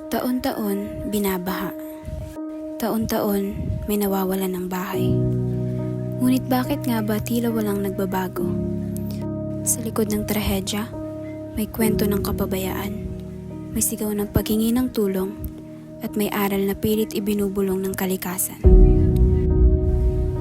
Taon-taon, binabaha. Taon-taon, may nawawalan ng bahay. Ngunit bakit nga ba tila walang nagbabago? Sa likod ng trahedya, may kwento ng kapabayaan, may sigaw ng paghingi ng tulong, at may aral na pilit ibinubulong ng kalikasan.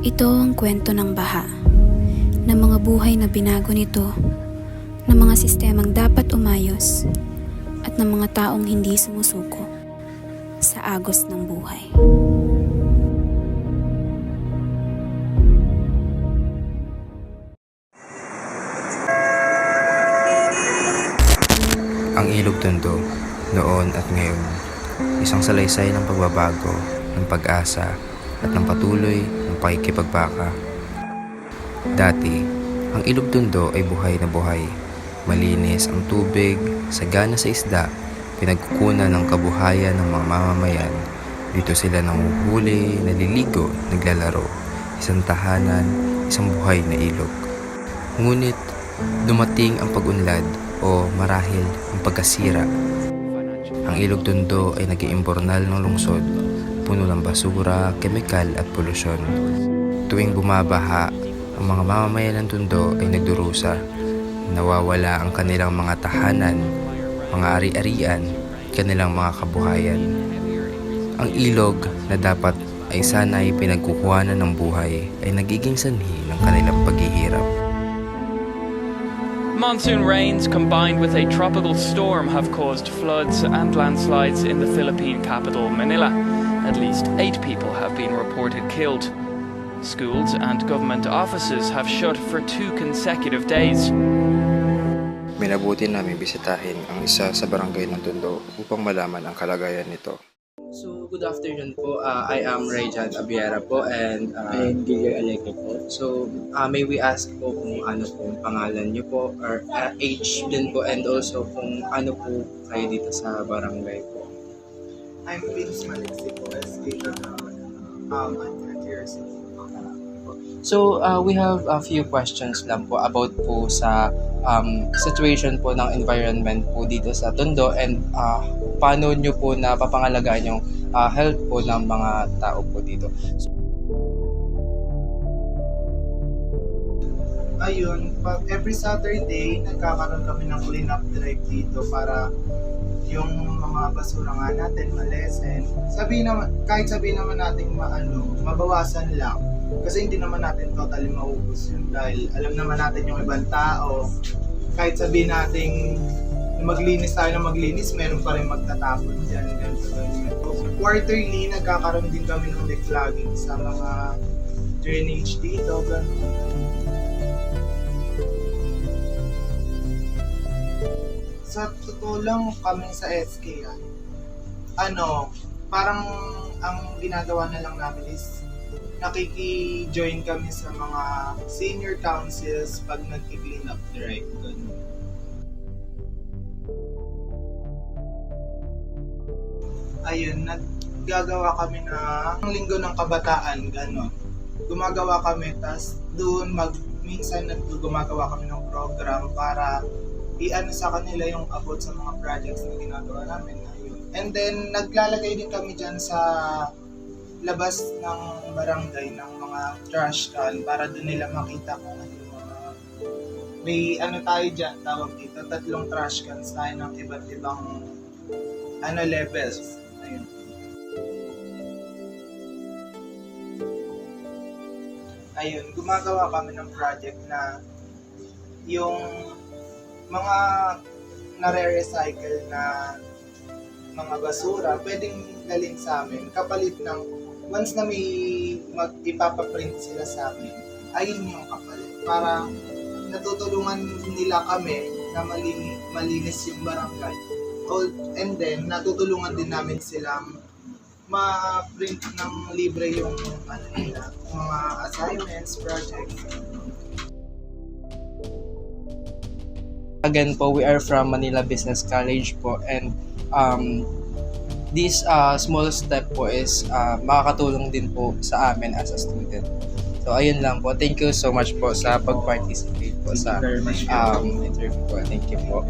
Ito ang kwento ng baha, ng mga buhay na binago nito, ng mga sistemang dapat umayos, at ng mga taong hindi sumusuko sa agos ng buhay. Ang Ilog Tondo, noon at ngayon, isang salaysay ng pagbabago, ng pag-asa, at ng patuloy ng pakikipagbaka. Dati, ang Ilog Tondo ay buhay na buhay. Malinis ang tubig, sagana sa isda, pinagkukunan ng kabuhayan ng mga mamamayan. Dito sila nanguhuli, naliligo, naglalaro. Isang tahanan, isang buhay na ilog. Ngunit, dumating ang pag-unlad o marahil ang pagkasira. Ang Ilog Tondo ay naging imbornal ng lungsod, puno ng basura, kemikal at polusyon. Tuwing bumabaha, ang mga mamamayan ng Tondo ay nagdurusa. Nawawala ang kanilang mga tahanan, mga ari-arian, kanilang mga kabuhayan. Ang ilog na dapat ay sana'y pinagkukuhanan ng buhay ay nagiging sanhi ng kanilang paghihirap. Monsoon rains combined with a tropical storm have caused floods and landslides in the Philippine capital, Manila. At least 8 people have been reported killed. Schools and government offices have shut for 2 consecutive days. Minabuti namin bisitahin ang isa sa barangay ng Tondo upang malaman ang kalagayan nito. So, good afternoon po. I am Rayjan Abiera po and Giger Aleke po. so may we ask po kung ano po ang pangalan niyo po or age din po and also kung ano po kayo dito sa barangay po. I'm Vince Malexi po, SK I'm 30 years old. So, we have a few questions lang po about po sa situation po ng environment po dito sa Tondo and paano nyo po napapangalagaan yung health po ng mga tao po dito. Ayun, every Saturday, nagkakaroon kami ng clean-up drive dito para yung mga basura nga natin malesen. Kahit sabihin naman natin mabawasan lang. Kasi hindi naman natin totally maubos yun dahil alam naman natin yung ibang tao. Kahit sabihin natin maglinis tayo na maglinis, meron pa rin magtatapon dyan. Quarterly, nagkakaroon din kami ng declogging sa mga drainage dito. Sa totoo lang kami sa SK, parang ang ginagawa na lang namin is nakiki-join kami sa mga senior councils pag nag-clean up drive. Ayun, naggagawa kami ng linggo ng kabataan, gano'n. Gumagawa kami, tas doon minsan gumagawa kami ng program para i-ano sa kanila yung about sa mga projects na ginagawa namin. Ayun. And then, naglalagay din kami dyan sa labas ng barangay ng mga trash can para doon nila makita kung ano yung mga may tayo dyan, tawag dito, 3 trash cans tayo ng iba't ibang levels. Ayun. Ayun, gumagawa kami ng project na yung mga nare-recycle na mga basura pwedeng dalhin sa amin kapalit ng once na may ipapaprint sila sa amin, ayun yung kapalit para natutulungan nila kami na malinis yung barangay. And then natutulungan din namin silang ma-print ng libre yung mga assignments, projects. Again po, we are from Manila Business College po and this small step po is makakatulong din po sa amin as a student. So ayun lang po. Thank you so much po sa pag-participate po sa interview po. Thank you po.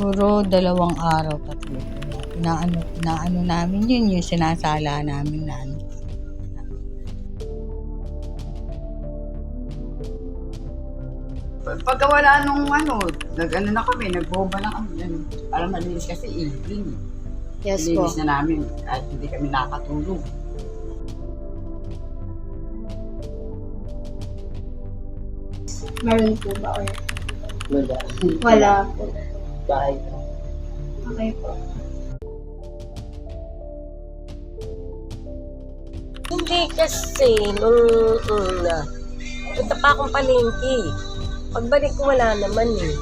Siguro 2 araw, 3. Inaano namin yun, yung sinasala namin na ano. Pagka wala nung nag-ano na kami, nagbomba na kami. Ano, para malinis kasi evening. Yes po. Linis na namin kahit hindi kami nakatulog. Meron po ba? Or Wala. wala po. Bahay ka. Okay po. Hindi kasi nung una, punta pa akong palengke. Pagbalik ko wala naman eh.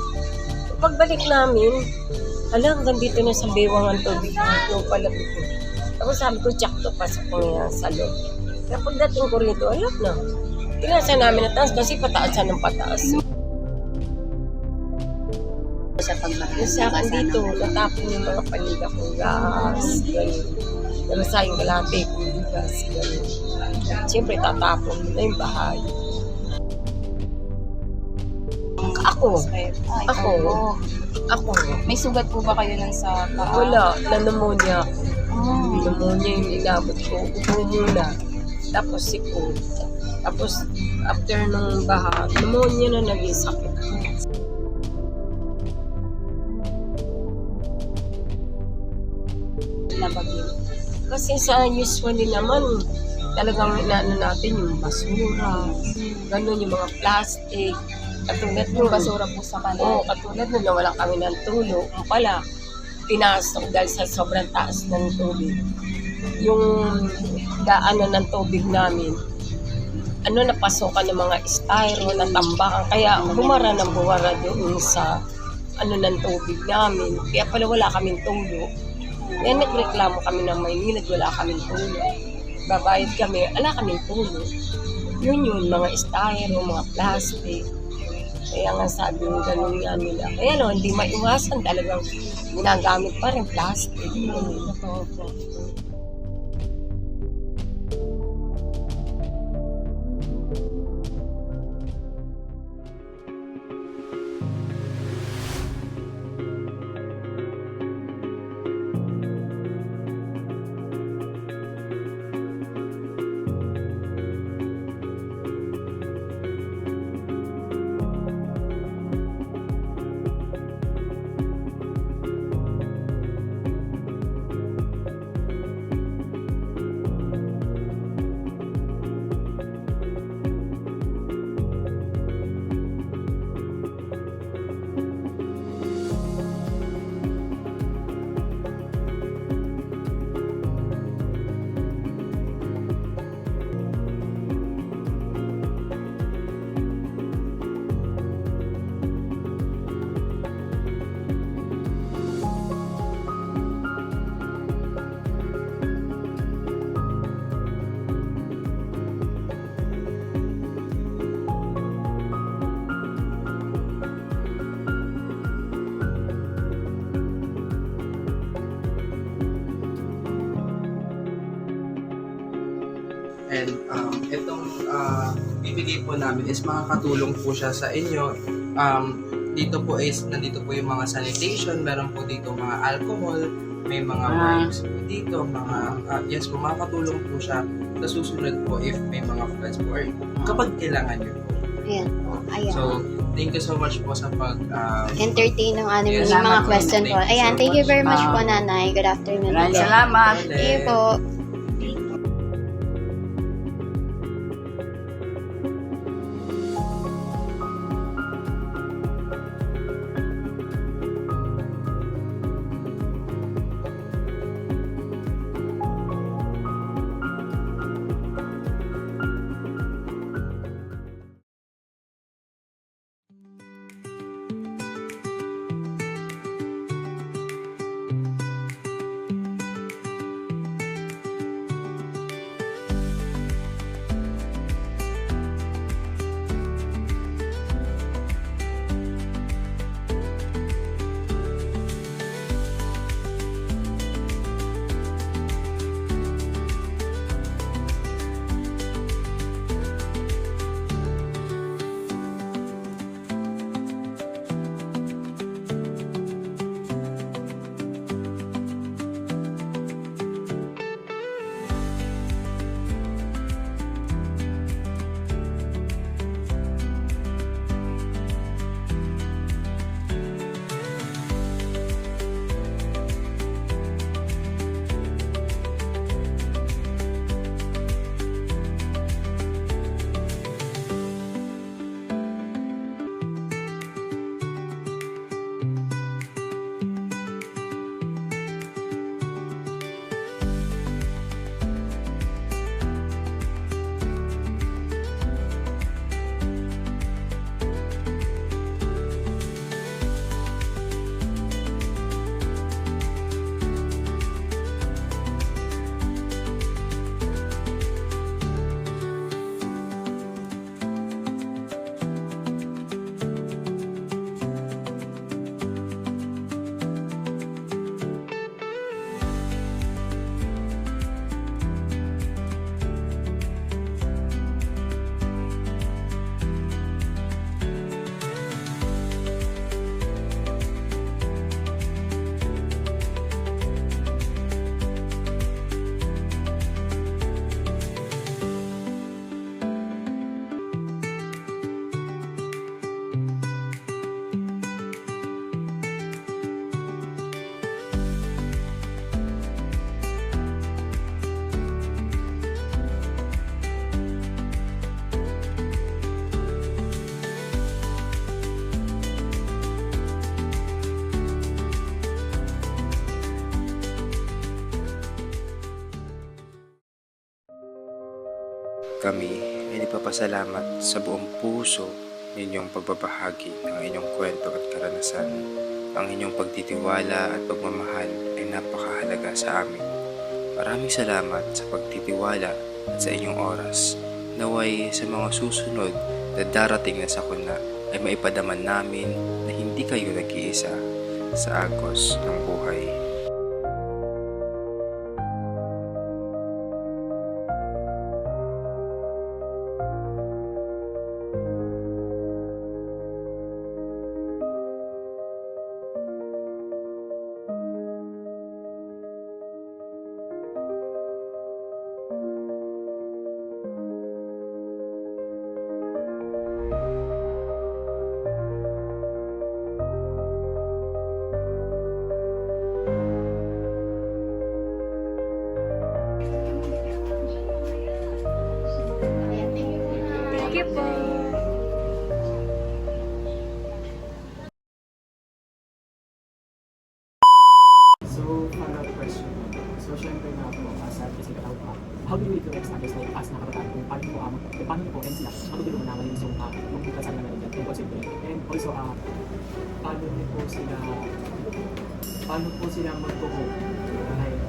Pagbalik namin, hanggang dito na sa bewang ang tubig dito pala ko. Tapos sabi ko, tsak to, pasok ko nga sa loob. Kaya pagdating ko rito, alam na. Tinasa namin na taas kasi pataasan ng pataas. Sa akin dito, natapon yung mga paninda kong gas, gano'n. Namasa yung galate kong gas, gano'n. Siyempre, tatapon mo na yung bahay. Ako. May sugat po ba kayo nun sa paa? Wala, na pneumonia ako. Pneumonia yung inabot ko. Upo muna. Tapos sipon. Tapos, after nung baha, pneumonia na naging sakit. Kasi sa usually naman, talagang inaano natin yung basura, gano'n yung mga plastic, katulad Yung nun. basura po sa kanila. Oo, katulad nun, nawala kami ng tulo. Yung pala, pinasok dahil sa sobrang taas ng tubig. Yung daanan ng tubig namin, napasokan ng mga styro, na tambakan. Kaya bumara doon sa ng tubig namin. Kaya pala wala kaming tulo. Kaya nagreklamo kami ng Maynila, wala kaming tulo. Babayad kami, wala kaming tulo. Yun, mga styro, mga plastic. Kaya nga sabi mo, ganun nga nila. Kaya hindi maiwasan talagang ginagamit pa rin plastic. Totoo po. And itong bibigay po namin is makakatulong po siya sa inyo. Nandito po yung mga sanitation, meron po dito mga alcohol, may mga wipes po dito, yes po, makakatulong po siya sa susunod po if may mga floods po or kapag kailangan nyo po. Ayan po. Ayan. So, thank you so much po sa Entertain ng ano Yes, yung mga salamat. question po. Thank you Ayan, so thank you much, very much ma'am. po, Nanay. Good afternoon. Maraming po. salamat. Thank you po. Kami ay nagpapasalamat sa buong puso ninyong pagbabahagi ng inyong kwento at karanasan. Ang inyong pagtitiwala at pagmamahal ay napakahalaga sa amin. Maraming salamat sa pagtitiwala at sa inyong oras. Naway sa mga susunod na darating na sakuna ay maipadaman namin na hindi kayo nag-iisa sa agos ng buhay. Thank you po. So, follow-up question. So, syempre na po, sa kasi how do you influence others like as na kabataan kung paano po and sila matutulungan naman yung kasama naman dyan tungkol sa ito. And also, paano po sila mag-cope like,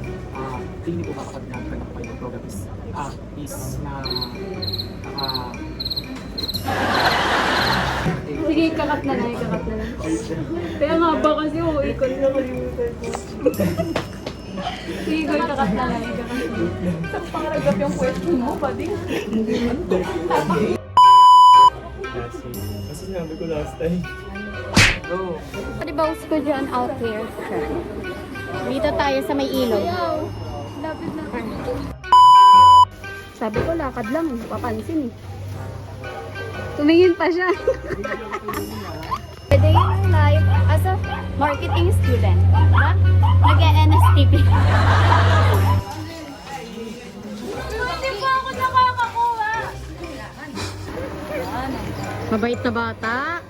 tingin po ba kapag nagkanak pa yung program is na Sige, kakat na lang. Kaya nga ba kasi ikot na Sige, kakat na lang. Sa pangaragap yung question mo, buddy. Kasi sinabi ko last time. Go! Pwede ba ko dyan out here? Dito tayo sa may ilog. Lapit na. Sabi ko, lakad lang. Papansin eh. Tumingin pa siya. Pwede yung life as a marketing student. Diba? Nag-NSTP. Hindi pa ako nakakakuha. Mabait na bata.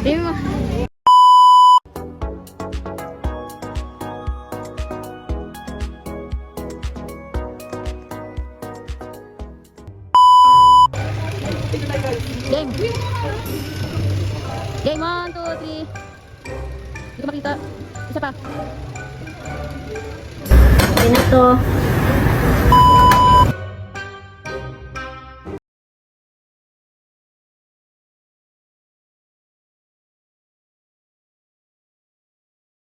Di mo. Game! Game! 1, 2, 3. Hindi ko makita. Isa pa. Okay na to.